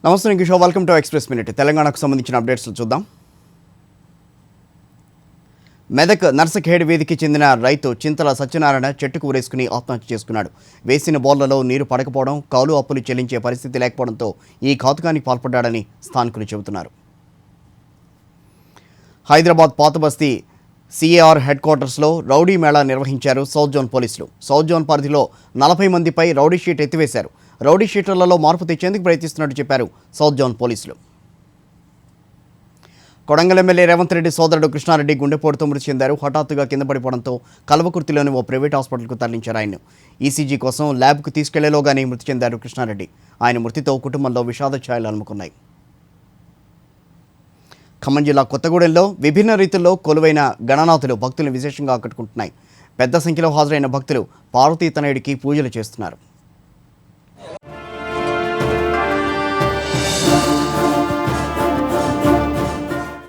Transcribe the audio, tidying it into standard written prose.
నమస్తే Kishore, welcome to express minute. తెలంగాణకు సంబంధించిన అప్డేట్స్ చూద్దాం. మెదక్ నర్సఖేడ్ వీధికి చెందిన రైతు చింతల సత్యనారాయణ చెట్టుకు ఊరేసుకుని ఆత్మహత్య చేసుకున్నాడు. వేసిన బోర్లలో నీరు పడకపోవడం, కౌలు అప్పులు చెల్లించే పరిస్థితి లేకపోవడంతో ఈ ఘాతుకానికి పాల్పడ్డాడని స్థానికులు చెబుతున్నారు. హైదరాబాద్ పాతబస్తీ సిఏఆర్ హెడ్ క్వార్టర్స్లో రౌడీ మేళా నిర్వహించారు సౌత్ జోన్ పోలీసులు. సౌత్ జోన్ పరిధిలో 40 మందిపై రౌడీ షీట్ ఎత్తివేశారు. రౌడీ షీటర్లలో మార్పు తెచ్చేందుకు ప్రయత్నిస్తున్నట్టు చెప్పారు సౌత్ జోన్ పోలీసులు. కొడంగల్ ఎమ్మెల్యే రేవంత్ రెడ్డి సోదరుడు కృష్ణారెడ్డి గుండెపోటుతో మృతి చెందారు. హఠాత్తుగా కింద పడిపోవడంతో కల్వకుర్తిలోని ఓ ప్రైవేట్ హాస్పిటల్కు తరలించారు. ఆయన ఈసీజీ కోసం ల్యాబ్కు తీసుకెళ్లేలోగానే మృతి చెందారు కృష్ణారెడ్డి. ఆయన మృతితో కుటుంబంలో విషాద ఛాయలు అలుముకున్నాయి. ఖమ్మం జిల్లా కొత్తగూడెంలో విభిన్న రీతుల్లో కొలువైన గణనాథులు భక్తులను విశేషంగా ఆకట్టుకుంటున్నాయి. పెద్ద సంఖ్యలో హాజరైన భక్తులు పార్వతీ తనయుడికి పూజలు చేస్తున్నారు.